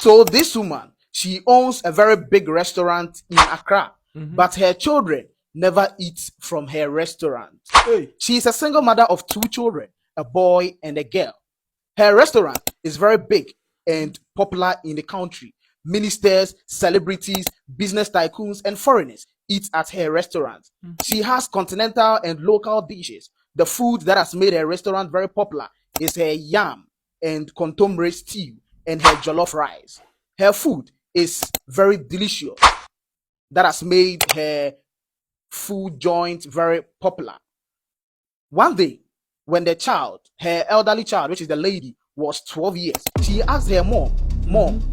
So this woman, she owns a very big restaurant in Accra, but her children never eat from her restaurant. Hey. She is a single mother of 2 children, a boy and a girl. Her restaurant is very big and popular in the country. Ministers, celebrities, business tycoons, and foreigners eat at her restaurant. She has continental and local dishes. The food that has made her restaurant very popular is her yam and contemporary stew and her jollof rice. Her food is very delicious. That has made her food joint very popular. One day, when the child, her elderly child, which is the lady, was 12 years, she asked her mom,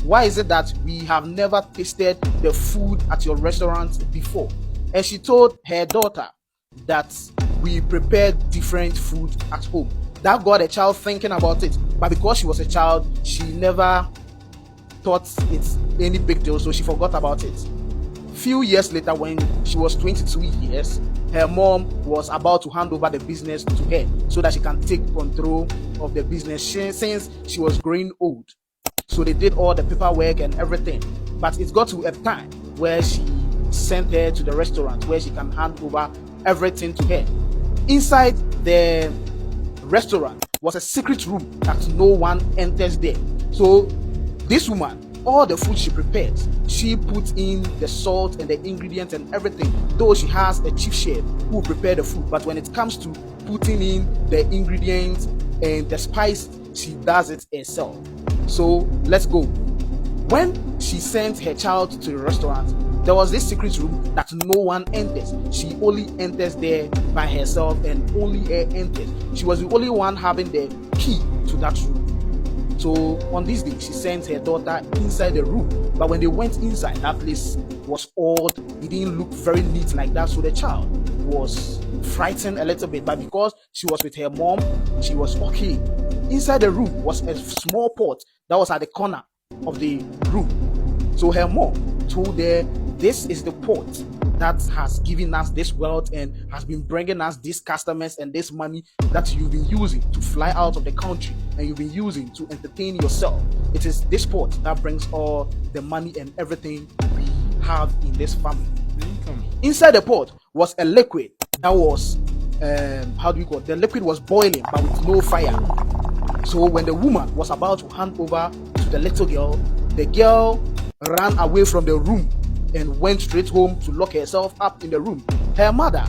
why is it that we have never tasted the food at your restaurant before? And she told her daughter that we prepare different food at home. That got the child thinking about it. But because she was a child, she never thought it's any big deal, so she forgot about it. Few years later, when she was 22 years, her mom was about to hand over the business to her so that she can take control of the business since she was growing old. So they did all the paperwork and everything. But it got to a time where she sent her to the restaurant where she can hand over everything to her. Inside the restaurant was a secret room that no one enters there. So this woman, all the food she prepared, she put in the salt and the ingredients and everything, though she has a chief chef who prepare the food. But when it comes to putting in the ingredients and the spice, she does it herself. So let's go. When she sent her child to the restaurant, there was this secret room that no one enters. She only enters there by herself and only her enters. She was the only one having the key to that room. So on this day, she sent her daughter inside the room. But when they went inside, that place was odd. It didn't look very neat like that. So the child was frightened a little bit. But because she was with her mom, she was okay. Inside the room was a small pot that was at the corner of the room. So her mom told her, this is the pot that has given us this wealth and has been bringing us these customers and this money that you've been using to fly out of the country and you've been using to entertain yourself. It is this pot that brings all the money and everything we have in this family. Inside the pot was a liquid that was, the liquid was boiling but with no fire. So when the woman was about to hand over to the little girl, the girl ran away from the room and went straight home to lock herself up in the room. Her mother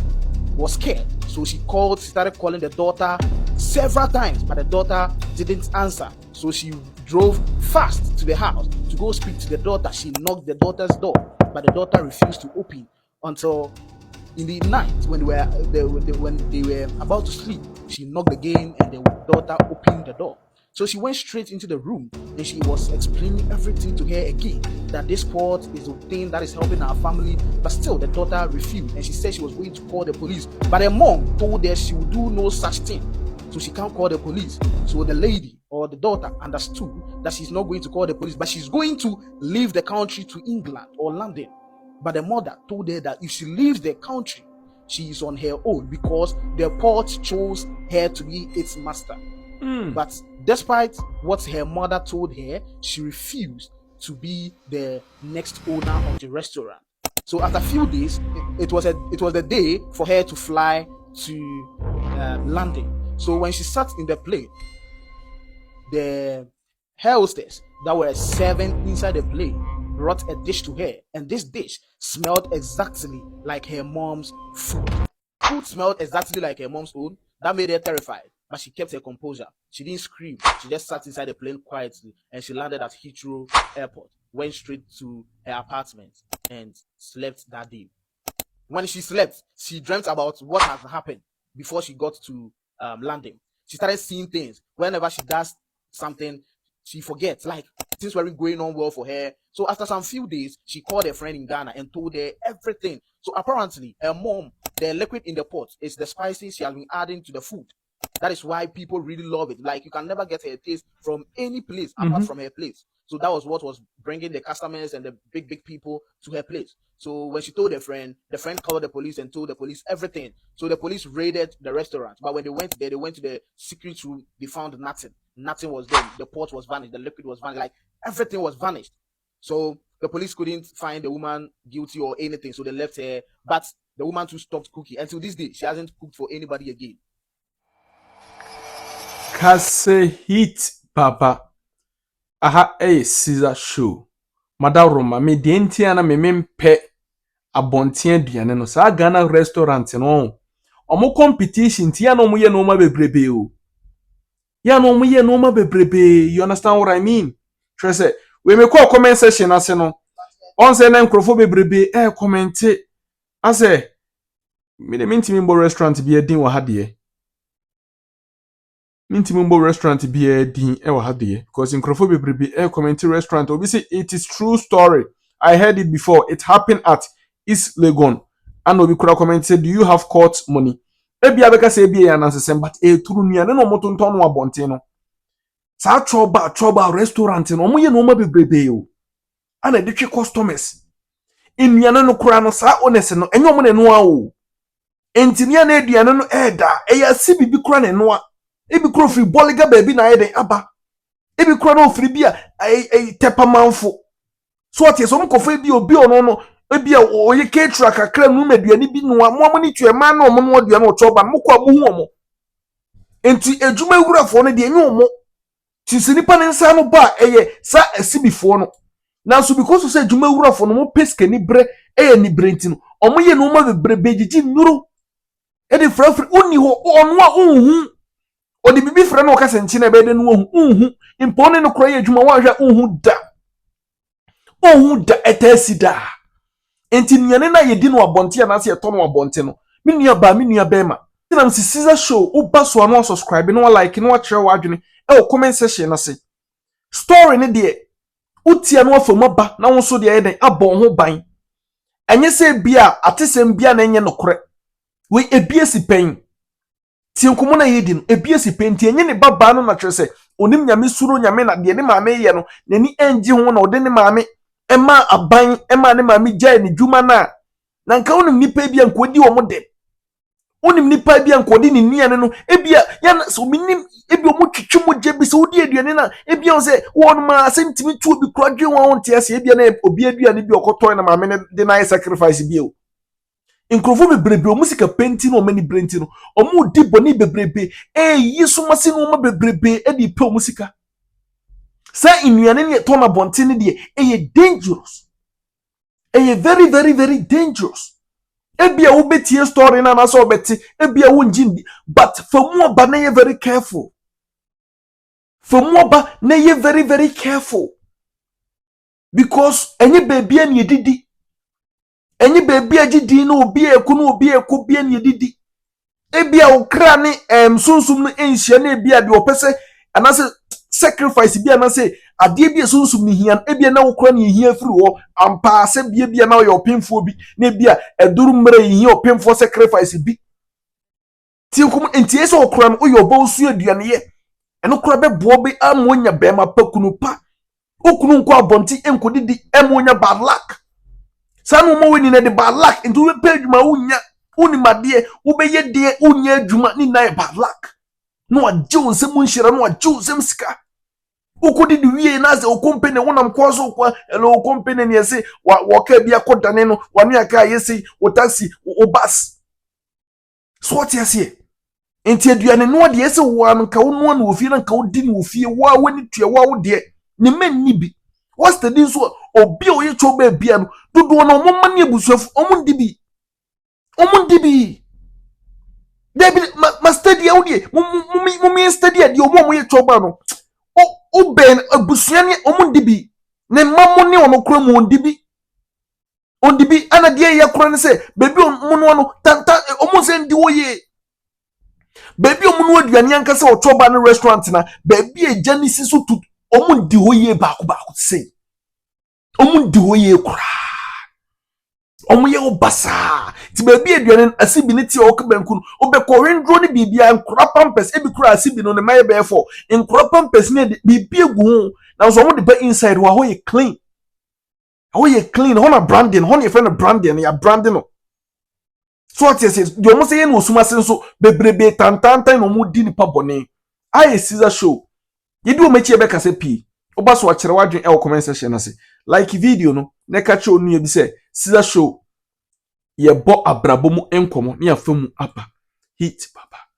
was scared, so she started calling the daughter several times, but the daughter didn't answer. So she drove fast to the house to go speak to the daughter. She knocked the daughter's door, but the daughter refused to open until in the night when they were about to sleep. She knocked again and the daughter opened the door. So she went straight into the room and she was explaining everything to her again, that this pot is the thing that is helping our family. But still the daughter refused and she said she was going to call the police. But her mom told her she would do no such thing, so she can't call the police. So the lady or the daughter understood that she's not going to call the police, but she's going to leave the country to England or London. But the mother told her that if she leaves the country, she is on her own because the pot chose her to be its master. But despite what her mother told her, she refused to be the next owner of the restaurant. So after a few days, it was the day for her to fly to London. So when she sat in the plane, the hostess that were serving inside the plane brought a dish to her, and this dish smelled exactly like her mom's food. Food smelled exactly like her mom's own. That made her terrified, but she kept her composure. She didn't scream. She just sat inside the plane quietly, and she landed at Heathrow Airport, went straight to her apartment, and slept that day. When she slept, she dreamt about what had happened before she got to London. She started seeing things. Whenever she does something, she forgets, like things weren't going on well for her. So after some few days, she called her friend in Ghana and told her everything. So apparently, her mom, the liquid in the pot is the spices she has been adding to the food. That is why people really love it. Like, you can never get her taste from any place apart from her place. So that was what was bringing the customers and the big people to her place. So when she told her friend, the friend called the police and told the police everything. So the police raided the restaurant. But when they went there, they went to the secret room. They found nothing. nothing was there. The pot was vanished, the liquid was vanished, like everything was vanished. So the police couldn't find the woman guilty or anything, so they left her. But the woman too stopped cooking. Until this day, she hasn't cooked for anybody again. Kase hit papa. Aha Caesar show. Madaroma me de ntia na me mempe abonten aduane no. Sa Ghana restaurant no. Omo competition tia no mo ye no ma bebrebe o. Ya no mo ye no ma bebrebe. You understand what I mean? Try say we me call comment section ase no. On say na nkrofo bebrebe comment ase me de mintimi mbo restaurant bi edin wa ha de. Mintimumbo restaurant be a din ewa hadie because in Krofo bebrebe comment restaurant obi say it is true story. I heard it before. It happened at East Legon. And obi kura comment say, do you have court money? Ebi abeka say ebi ya nansesem but turu nia ne no moto nton no abonten no. Sa choba restaurant no mo ye no ma bebrebe o. Ana de twe customers. Enuane no kura no sa honest no enyo mo ne no a o. Entinia na eduane no eda eya si bibi kura ne no a. Ebi kuro free boliga baby na yeden aba. Ebi kuro no free bia tepa manfo. So ati so mkofo ebi obi ono no ebi oye caterer kakra nu meduani bi no mo amani tue ma na omo no aduane o choba mo kwa mo hu omo. Enti ejuma ewurafo no de enye omo. Ti sinipa ne nsa no ba sa asibifo no. Na so because say ejuma ewurafo no mo peske ni bre ni brenti no. Omo ye no ma bebrebe gigi nuru. E de frafri uni ho ono a unhu. Odi bibi fra na okase nchi na ebe de no unhu impone no kroye adwuma wa hwa unhu da etasi da enti nuane na yedi no abonte na se eto no abonte no me nua ba ma na msi Caesar show uba so no subscribe no like no kire wa adwene o comment section na se story ne de utia no afamu ba na won so de yeden abon ho ban enye se bia atesem bia na enye no kore we ebie si pen ti nkomo na yedi no ebie si penti enye ne baba no na twere se onim nyame suro nyame na de ne maame ye no nani enji ho na ode ne maame ema aban ema ne maame gya ne dwuma na nka onim nipa bia nkodi wo de onim nipa bia nkodi ne niane no ebia ya so minim ebia mo twetwe je bi so odi aduane na ebia o se won ma sentimi tu obi kura dwe won on tia se ebia na obi aduane bi okoto na maame ne de na sacrifice bi o Inkrofo bebrebe o musika penti no mani brenti no omu di boni bebrebe yiso masi no ma bebrebe di pe o musika sa inuane ne to na bonte ne de dangerous very very very dangerous ebia wo betie story na so obeti ebia wo njindi but famu oba na ye very careful famu oba na ye very very careful because enye baby an yedidi enyi baby agidi na obi eku na obi eku bia na yedidi ebia okra ne sunsum no enhia na ebia de opese anase sacrifice bia na say ade bia sunsum ni hian ebia na okra ne hia firi ho ampa se bia na yo pemfo bi na ebia eduru mre hia opemfo sacrifice bi ti nkum entie se okra no yo ba osu aduane ye eno kra be bo bi amonya be ma pakunu pa okunu nko abonti enkodidi amonya bad luck sanu mo weni na de bad luck into we page ma unya unimade wo be ye de unya adwuma ni na bad luck no agye onsem nhira no agye onsem sika ukodi de wie na ze okompene wonam kwa so kwa elo okompene ne yese wa ka bia kodane no wanu aka yesi o taxi o bus so what yesi enti aduane no de yesi wo an ka wo no na ofie na ka wo di ni ofie wa wani tua wa wo de ni men ni bi what's the din so obi o ye choba bia no dodo na omo mane abusuafo omo ndibi David ma study awdie mummy study de omo ye choba no o ben abusuane omo ndibi ne mammo ne ono kura mu ondibi ana de ye kura ne se baby omo no tanta omo se ndi wo ye baby omo no aduane anka se o choba no restaurant na baby e janisi so tu omo ndi wo ye ba ko se omu di hoye kura omu ye obasa ti baby aduane asibi ne ti o ka banku no obekọ rendro ne bibia nkura pampers ebi kura asibi no ne maye be for nkura pampers ne bibia gu na so omu de ba inside wa hoye clean hona branding hona friend branding ya branding no so what is it do omu say no suma sen so bebrebe tantantan no mu di ni pa bone aye Caesar show Yedi o mechi ebe kase pi. Oba so akyere wadwen e comment section na se. Like video no, na ka che onu e bi se Caesar show ye bo abrabo mu enkomo na ya famu aba. Hit papa.